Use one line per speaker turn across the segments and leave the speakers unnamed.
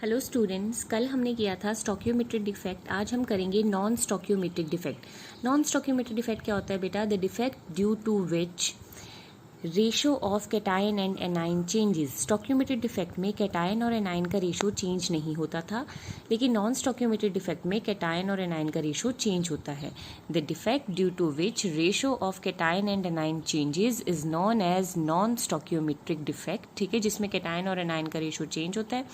Hello students, कल हमने किया था स्टोकियोमेट्रिक डिफेक्ट। आज हम करेंगे non stoichiometric defect. Non stoichiometric defect क्या होता है बेटा? The defect due to which ratio of cation and anion changes. Stoichiometric defect में कैटायन और एनाइन का रेशो चेंज नहीं होता था, लेकिन नॉन स्टोकियोमेट्रिक डिफेक्ट में कैटायन और एनाइन का रेशो चेंज होता है। The defect due to which ratio of cation and anion changes is known as non stoichiometric defect. ठीक है, जिसमें कैटायन और एनाइन का रेशो चेंज होता है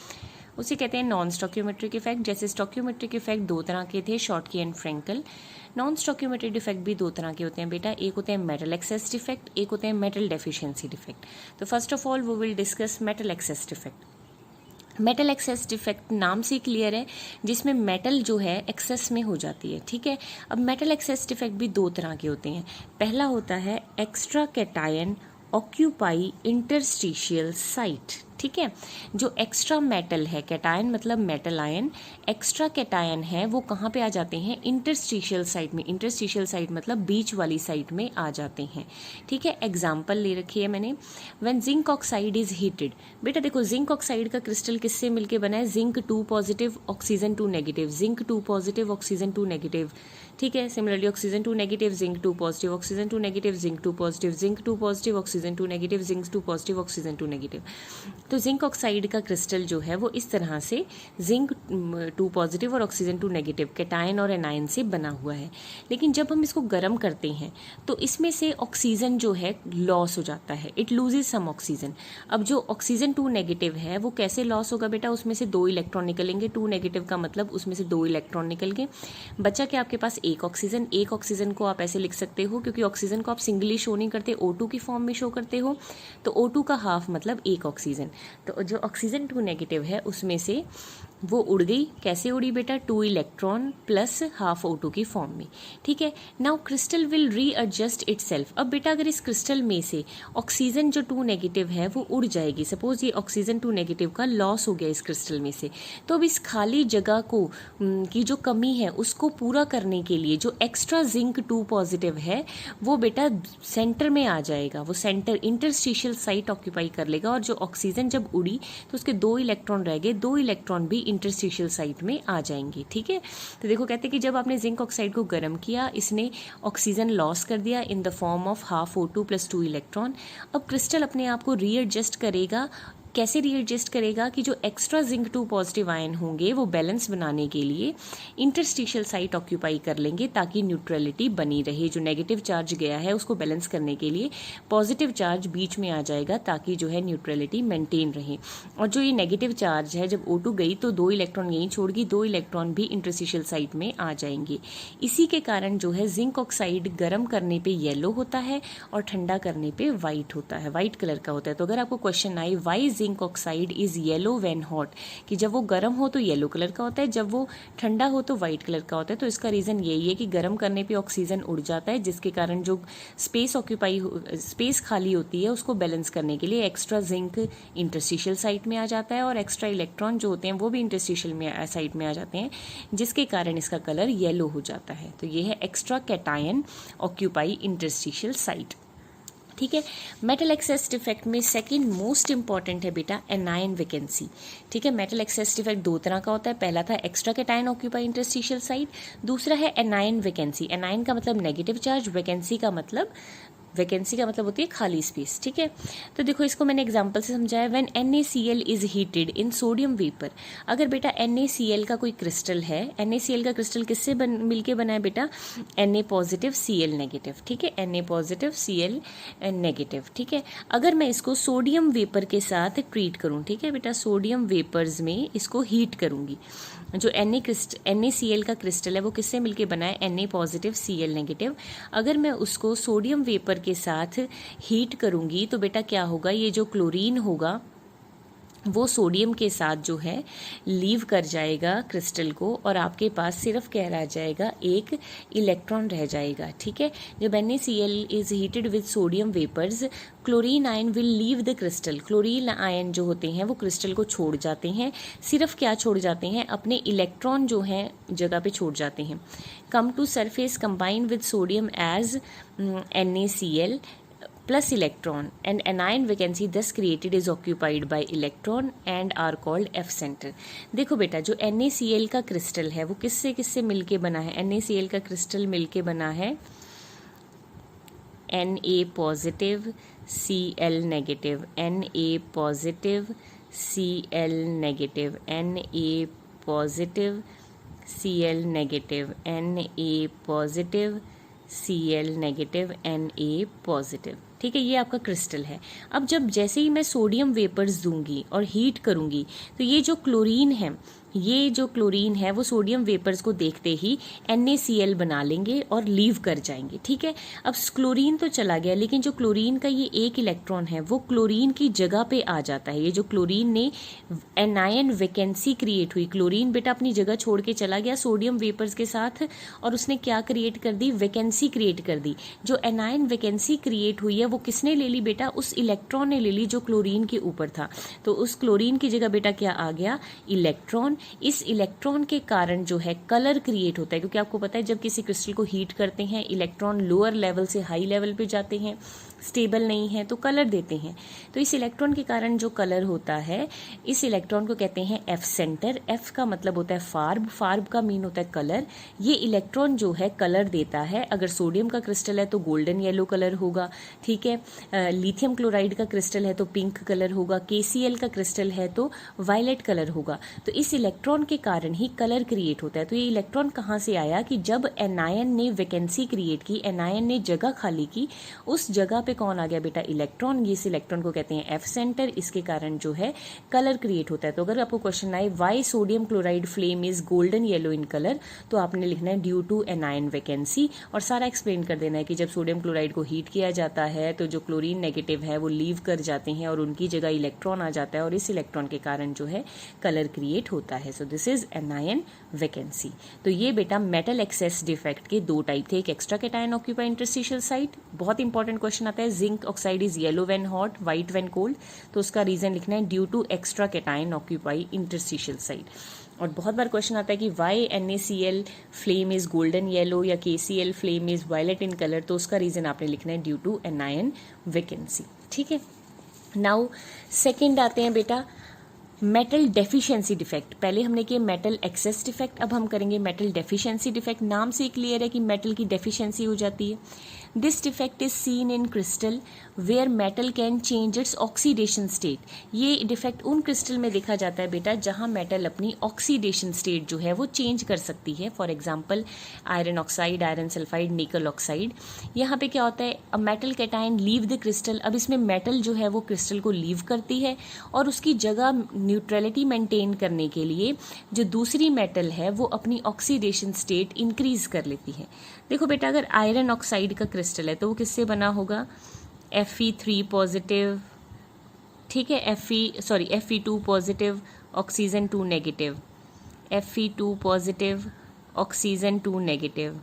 उसे कहते हैं नॉन स्टोकियोमेट्रिक इफेक्ट। जैसे स्टोकियोमेट्रिक इफेक्ट दो तरह के थे, Schottky and Frenkel. Non stoichiometric defect भी दो तरह के होते हैं बेटा, एक होते हैं मेटल एक्सेस डिफेक्ट, एक होते हैं मेटल डेफिशिएंसी डिफेक्ट। तो first of all we will discuss metal excess defect. Metal excess defect नाम से क्लियर है, जिसमें मेटल जो है एक्सेस में हो जाती है। ठीक है, अब मेटल एक्सेस डिफेक्ट भी दो तरह के होते हैं। पहला होता है extra cation occupy interstitial site. ठीक है, जो एक्स्ट्रा मेटल है, कैटायन मतलब मेटल आयन, एक्स्ट्रा कैटायन है, वो कहाँ पे आ जाते हैं? इंटरस्टिशियल साइट में। इंटरस्टिशियल साइट मतलब बीच वाली साइट में आ जाते हैं। ठीक है, एग्जाम्पल ले रखी है मैंने। When zinc oxide is heated, बेटा देखो जिंक ऑक्साइड का क्रिस्टल किससे मिलके बना है? Zinc 2 positive oxygen 2 negative, zinc 2 positive oxygen 2 negative. ठीक है, similarly oxygen 2 negative, zinc 2 positive oxygen 2 negative, zinc 2 positive, zinc 2 positive oxygen 2 negative, zinc 2 positive oxygen 2 negative. तो जिंक ऑक्साइड का क्रिस्टल जो है वो इस तरह से जिंक 2 पॉजिटिव और ऑक्सीजन 2 नेगेटिव कैटायन और एनायन से बना हुआ है। लेकिन जब हम इसको गर्म करते हैं तो इसमें से ऑक्सीजन जो है लॉस हो जाता है, इट लूजेज सम ऑक्सीजन। अब जो ऑक्सीजन 2 नेगेटिव है वो कैसे लॉस होगा बेटा? उसमें से 2 इलेक्ट्रॉन निकलेंगे। 2 नेगेटिव का मतलब उसमें से 2 इलेक्ट्रॉन निकल गए, बचा क्या आपके पास? एक ऑक्सीजन। एक ऑक्सीजन को आप ऐसे लिख सकते हो, क्योंकि ऑक्सीजन को आप सिंगली शो नहीं करते, O2 की फॉर्म में शो करते हो, तो O2 का हाफ मतलब एक ऑक्सीजन। तो जो ऑक्सीजन 2 नेगेटिव है उसमें से वो उड़ गई। कैसे उड़ी बेटा? 2 इलेक्ट्रॉन प्लस हाफ O2 की फॉर्म में। ठीक है, now crystal will readjust itself. अब बेटा अगर इस क्रिस्टल में से ऑक्सीजन जो 2 नेगेटिव है वो उड़ जाएगी, सपोज ये ऑक्सीजन 2 नेगेटिव का लॉस हो गया इस क्रिस्टल में से, तो अब इस खाली जगह को की जो कमी है उसको पूरा करने के लिए जो एक्स्ट्रा जिंक 2 पॉजिटिव है वो बेटा सेंटर में आ जाएगा। वो सेंटर इंटरस्टिशियल साइट ऑक्यूपाई कर लेगा, और जो ऑक्सीजन जब उड़ी तो उसके 2 इलेक्ट्रॉन रह गए, 2 इलेक्ट्रॉन भी इंटरस्टिशियल साइट में आ जाएंगे। ठीक है, तो देखो कहते हैं कि जब आपने जिंक ऑक्साइड को गर्म किया, इसने ऑक्सीजन लॉस कर दिया in the form of half O2 plus 2 electron. अब क्रिस्टल अपने आप को रीएडजस्ट करेगा। कैसे रीएडजस्ट करेगा? कि जो एक्स्ट्रा जिंक 2 पॉजिटिव आयन होंगे वो बैलेंस बनाने के लिए इंटरस्टिशियल साइट ऑक्यूपाई कर लेंगे, ताकि न्यूट्रलिटी बनी रहे। जो नेगेटिव चार्ज गया है उसको बैलेंस करने के लिए पॉजिटिव चार्ज बीच में आ जाएगा, ताकि जो है न्यूट्रलिटी मेंटेन रहे। और जो ये नेगेटिव चार्ज है, जब O2 गई तो 2 इलेक्ट्रॉन यहीं छोड़ गई, 2 इलेक्ट्रॉन भी इंटरस्टिशियल साइट में आ जाएंगे। इसी के कारण जो है जिंक ऑक्साइड गर्म करने पे येलो होता है और ठंडा करने पे व्हाइट होता है, व्हाइट कलर का होता है। तो अगर आपको क्वेश्चन आए why zinc oxide is yellow when hot, कि जब वो गर्म हो तो येलो कलर का होता है, जब वो ठंडा हो तो व्हाइट कलर का होता है, तो इसका रीजन यही है कि गर्म करने पे ऑक्सीजन उड़ जाता है, जिसके कारण जो स्पेस खाली होती है उसको बैलेंस करने के लिए एक्स्ट्रा जिंक इंटरस्टिशियल साइट में आ जाता है, और एक्स्ट्रा इलेक्ट्रॉन जो होते हैं वो भी इंटरस्टिशियल में साइट में आ जाते हैं, जिसके कारण इसका कलर येलो हो जाता है। तो ये है extra cation occupy interstitial site. ठीक है, मेटल एक्सेस डिफेक्ट में सेकंड मोस्ट इंपॉर्टेंट है बेटा एनायन वैकेंसी। ठीक है, मेटल एक्सेस डिफेक्ट दो तरह का होता है। पहला था extra cation occupy interstitial site, दूसरा है एनायन वैकेंसी। एनायन का मतलब नेगेटिव चार्ज, वैकेंसी का मतलब होती है खाली स्पेस। ठीक है, तो देखो इसको मैंने एग्जांपल से समझाया। When NaCl is heated in sodium vapour, अगर बेटा NaCl का कोई क्रिस्टल है, NaCl का क्रिस्टल किससे मिलके बना है बेटा? Na positive Cl negative. ठीक है, Na पॉजिटिव Cl नेगेटिव। ठीक है, अगर मैं इसको सोडियम वेपर के साथ ट्रीट करूं, ठीक है बेटा, सोडियम वेपर्स में इसको हीट करूंगी, जो NaCl का क्रिस्टल है वो किससे मिलके बना है? Na positive Cl negative. अगर मैं उसको सोडियम वेपर के साथ हीट करूंगी तो बेटा क्या होगा? ये जो क्लोरीन होगा वो सोडियम के साथ जो है लीव कर जाएगा क्रिस्टल को, और आपके पास सिर्फ क्या रह जाएगा? एक इलेक्ट्रॉन रह जाएगा। ठीक है, जब NaCl is heated with sodium vapours, chlorine ion will leave the crystal. Chlorine ion जो होते हैं वो क्रिस्टल को छोड़ जाते हैं, सिर्फ क्या छोड़ जाते हैं? अपने इलेक्ट्रॉन जो हैं जगह पे छोड़ जाते हैं। Come to surface combine with sodium as NaCl plus electron, and anion vacancy thus created is occupied by electron and are called F center. देखो बेटा, जो NaCl का क्रिस्टल है वो किससे किससे मिलके बना है? NaCl का क्रिस्टल मिलके बना है Na positive Cl negative, Na positive Cl negative, Na positive Cl negative, Na positive Cl negative, Na positive. ठीक है, ये आपका क्रिस्टल है। अब जब जैसे ही मैं सोडियम वेपर्स दूंगी और हीट करूंगी तो ये जो क्लोरीन है वो सोडियम वेपर्स को देखते ही NaCl बना लेंगे और लीव कर जाएंगे। ठीक है, अब क्लोरीन तो चला गया, लेकिन जो क्लोरीन का ये एक इलेक्ट्रॉन है वो क्लोरीन की जगह पे आ जाता है। ये जो क्लोरीन ने एनायन वैकेंसी क्रिएट हुई, क्लोरीन बेटा अपनी जगह छोड़ के चला गया सोडियम वेपर्स के साथ, और उसने क्या क्रिएट कर दी? वैकेंसी क्रिएट कर दी। जो एनायन वैकेंसी क्रिएट हुई है वो किसने ले ली बेटा? उस इलेक्ट्रॉन ने ले ली जो क्लोरीन के ऊपर था। तो उस क्लोरीन की जगह बेटा क्या आ गया? इलेक्ट्रॉन। इस इलेक्ट्रॉन के कारण जो है कलर क्रिएट होता है, क्योंकि आपको पता है जब किसी क्रिस्टल को हीट करते हैं इलेक्ट्रॉन लोअर लेवल से हाई लेवल पे जाते हैं, स्टेबल नहीं है तो कलर देते हैं। तो इस इलेक्ट्रॉन के कारण जो कलर होता है, इस इलेक्ट्रॉन को कहते हैं एफ सेंटर। एफ का मतलब होता है फार्ब, फार्ब का मीन होता है कलर। ये इलेक्ट्रॉन जो है कलर देता है। अगर सोडियम का क्रिस्टल है तो गोल्डन येलो कलर होगा। ठीक है, लिथियम क्लोराइड का क्रिस्टल है तो पिंक कलर होगा। KCl का क्रिस्टल है तो वायलेट कलर होगा। तो इस इलेक्ट्रॉन के कारण ही कलर क्रिएट होता है। तो ये इलेक्ट्रॉन कहाँ से आया कि जब एनायन ने वैकेंसी क्रिएट की, एनायन ने जगह खाली की, उस जगह पे कौन आ गया बेटा? इलेक्ट्रॉन। इस इलेक्ट्रॉन को कहते हैं एफ सेंटर। इसके कारण जो है कलर क्रिएट होता है। तो अगर आपको क्वेश्चन आए why sodium chloride flame is golden yellow in colour, तो आपने लिखना है ड्यू टू एनायन वैकेंसी, और सारा एक्सप्लेन कर देना है कि जब सोडियम क्लोराइड को हीट किया जाता है तो जो क्लोरीन नेगेटिव है वो लीव कर जाते हैं और उनकी जगह इलेक्ट्रॉन आ जाता है, और इस इलेक्ट्रॉन के कारण जो है कलर क्रिएट होता है। So this is anion vacancy. तो ये बेटा मेटल एक्सेस डिफेक्ट के दो टाइप थे। एक extra cation occupy interstitial site, बहुत इंपॉर्टेंट क्वेश्चन आता है, zinc oxide is yellow when hot, white when cold, तो उसका रीजन लिखना है due to extra cation occupy interstitial site. और बहुत बार क्वेश्चन आता है कि why NaCl flame is golden yellow या KCl flame is violet in colour, तो उसका रीजन आपने लिखना है ड्यू टू एनायन वैकेंसी। ठीक है, नाउ सेकेंड आते हैं बेटा मेटल डेफिशिएंसी डिफेक्ट। पहले हमने किया मेटल एक्सेस डिफेक्ट, अब हम करेंगे मेटल डेफिशिएंसी डिफेक्ट। नाम से क्लियर है कि मेटल की डेफिशिएंसी हो जाती है। This defect is seen in crystal where metal can change its oxidation state. ये डिफेक्ट उन क्रिस्टल में देखा जाता है बेटा जहां मेटल अपनी ऑक्सीडेशन स्टेट जो है वो चेंज कर सकती है। For example iron oxide, iron sulphide, निकल ऑक्साइड। यहाँ पे क्या होता है, a metal cation leave the crystal. अब इसमें मेटल जो है वो क्रिस्टल को लीव करती है और उसकी जगह न्यूट्रलिटी मेंटेन करने के लिए जो दूसरी मेटल है वो अपनी ऑक्सीडेशन स्टेट इंक्रीज कर लेती है। देखो बेटा, अगर आयरन ऑक्साइड का क्रिस्टल है तो वो किससे बना होगा? Fe3 पॉजिटिव, ठीक है, Fe2 positive, oxygen 2 negative, Fe2 positive, oxygen 2 negative,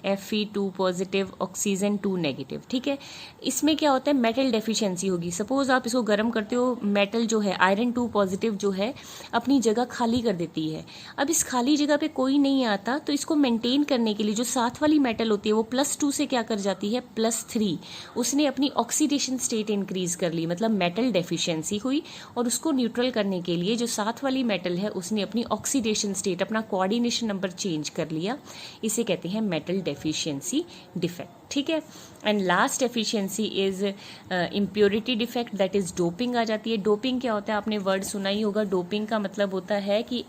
Fe2 positive, oxygen 2 negative. ठीक है, इसमें क्या होता है, मेटल डेफिशिएंसी होगी। सपोज आप इसको गर्म करते हो, मेटल जो है आयरन 2 पॉजिटिव जो है अपनी जगह खाली कर देती है। अब इस खाली जगह पे कोई नहीं आता, तो इसको मेंटेन करने के लिए जो साथ वाली मेटल होती है वो +2 से क्या कर जाती है, +3। उसने अपनी ऑक्सीडेशन स्टेट इंक्रीज कर ली, मतलब मेटल डेफिशिएंसी हुई, और उसको न्यूट्रल करने के लिए जो साथ वाली मेटल है उसने अपनी ऑक्सीडेशन स्टेट, अपना कोऑर्डिनेशन नंबर चेंज कर लिया। इसे कहते हैं मेटल डेफिशिएंसी डिफेक्ट। ठीक है, and last efficiency is impurity defect, that is doping आ जाती है। डोपिंग क्या होता है, आपने वर्ड सुना ही होगा। डोपिंग का मतलब होता है कि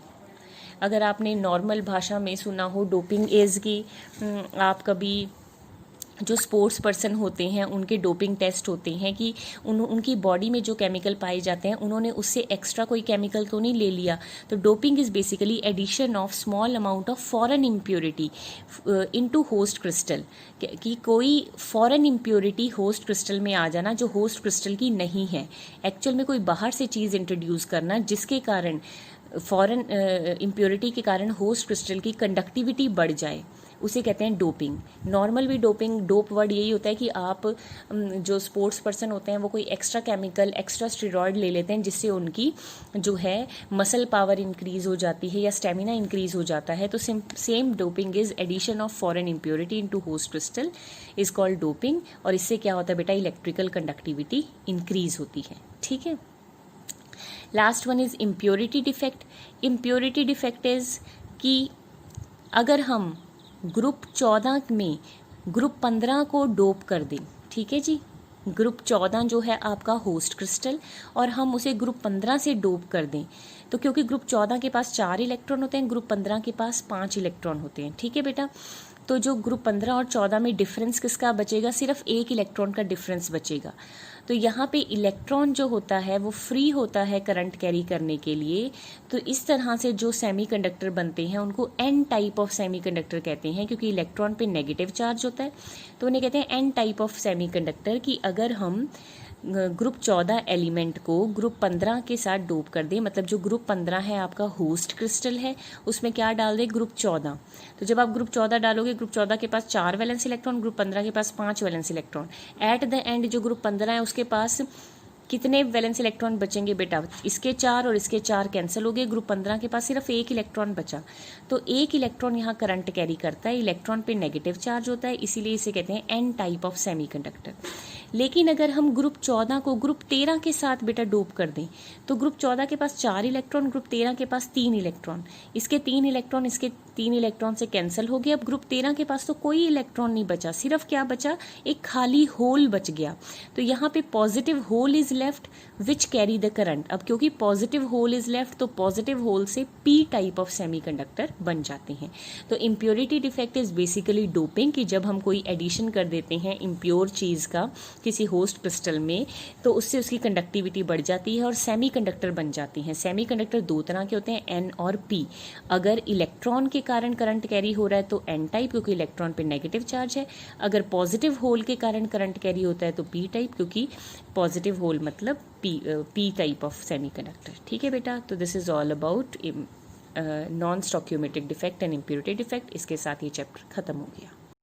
अगर आपने नॉर्मल भाषा में सुना हो, डोपिंग इज कि आप कभी जो स्पोर्ट्स पर्सन होते हैं उनके डोपिंग टेस्ट होते हैं कि उनकी बॉडी में जो केमिकल पाए जाते हैं उन्होंने उससे एक्स्ट्रा कोई केमिकल तो नहीं ले लिया। तो doping is basically addition of small amount of foreign impurity into host crystal, कि कोई फॉरेन इम्प्योरिटी होस्ट क्रिस्टल में आ जाना जो होस्ट क्रिस्टल की नहीं है। एक्चुअल में कोई बाहर से चीज़ इंट्रोड्यूस करना जिसके कारण फॉरेन इम्प्योरिटी के कारण होस्ट क्रिस्टल की कंडक्टिविटी बढ़ जाए, उसे कहते हैं डोपिंग। नॉर्मल भी डोपिंग, डोप वर्ड यही होता है कि आप जो स्पोर्ट्स पर्सन होते हैं वो कोई एक्स्ट्रा केमिकल, एक्स्ट्रा स्टेरॉयड ले लेते हैं जिससे उनकी जो है मसल पावर इंक्रीज हो जाती है या स्टेमिना इंक्रीज हो जाता है। तो same doping is addition of foreign impurity into host crystal is called doping. और इससे क्या होता है बेटा, इलेक्ट्रिकल कंडक्टिविटी इंक्रीज होती है। ठीक है, last one is impurity defect. Impurity defect is कि अगर हम ग्रुप 14 में ग्रुप 15 को डोप कर दें, ठीक है जी, ग्रुप 14 जो है आपका होस्ट क्रिस्टल और हम उसे ग्रुप 15 से डोप कर दें, तो क्योंकि ग्रुप 14 के पास 4 इलेक्ट्रॉन होते हैं, ग्रुप 15 के पास 5 इलेक्ट्रॉन होते हैं। ठीक है बेटा, तो जो ग्रुप 15 और 14 में डिफरेंस किसका बचेगा, सिर्फ 1 इलेक्ट्रॉन का डिफरेंस बचेगा। तो यहाँ पे इलेक्ट्रॉन जो होता है वो फ्री होता है करंट कैरी करने के लिए। तो इस तरह से जो सेमीकंडक्टर बनते हैं उनको एन टाइप ऑफ सेमीकंडक्टर कहते हैं, क्योंकि इलेक्ट्रॉन पे नेगेटिव चार्ज होता है, तो उन्हें कहते हैं एन टाइप ऑफ सेमीकंडक्टर। कि अगर हम ग्रुप 14 एलिमेंट को ग्रुप 15 के साथ डोप कर दें, मतलब जो ग्रुप 15 है आपका होस्ट क्रिस्टल है, उसमें क्या डाल दें, ग्रुप 14। तो जब आप ग्रुप 14 डालोगे, ग्रुप 14 के पास 4 वैलेंस इलेक्ट्रॉन, ग्रुप 15 के पास 5 valence electron. At the end जो ग्रुप 15 है उसके पास कितने वैलेंस इलेक्ट्रॉन बचेंगे बेटा, इसके 4 और इसके 4 कैंसिल हो गए, ग्रुप 15 के पास सिर्फ 1 इलेक्ट्रॉन बचा। तो 1 इलेक्ट्रॉन यहाँ करंट कैरी करता है, इलेक्ट्रॉन पे नेगेटिव चार्ज होता है, इसीलिए इसे कहते हैं एन टाइप ऑफ सेमीकंडक्टर। लेकिन अगर हम ग्रुप 14 को ग्रुप 13 के साथ बेटा डोप कर दें, तो ग्रुप 14 के पास 4 इलेक्ट्रॉन, ग्रुप 13 के पास 3 इलेक्ट्रॉन, इसके 3 इलेक्ट्रॉन इसके 3 इलेक्ट्रॉन से कैंसिल हो गए। अब ग्रुप 13 के पास तो कोई इलेक्ट्रॉन नहीं बचा, सिर्फ क्या बचा, एक खाली होल बच गया। तो यहाँ पे positive hole is left which carry the current. अब क्योंकि पॉजिटिव होल इज लेफ्ट, तो पॉजिटिव होल से पी टाइप ऑफ सेमीकंडक्टर बन जाते हैं। तो impurity defect is basically doping, कि जब हम कोई एडिशन कर देते हैं इम्प्योर चीज का किसी होस्ट क्रिस्टल में, तो उससे उसकी कंडक्टिविटी बढ़ जाती है और सेमीकंडक्टर बन जाती हैं। सेमीकंडक्टर 2 तरह के होते हैं, एन और पी। अगर इलेक्ट्रॉन के कारण करंट कैरी हो रहा है तो एन टाइप, क्योंकि इलेक्ट्रॉन पे नेगेटिव चार्ज है। अगर पॉजिटिव होल के कारण करंट कैरी होता है तो पी टाइप, क्योंकि पॉजिटिव होल मतलब पी टाइप ऑफ सेमीकंडक्टर। ठीक है बेटा, तो this is all about non stoichiometric defect and impurity defect. इसके साथ ये चैप्टर खत्म हो गया।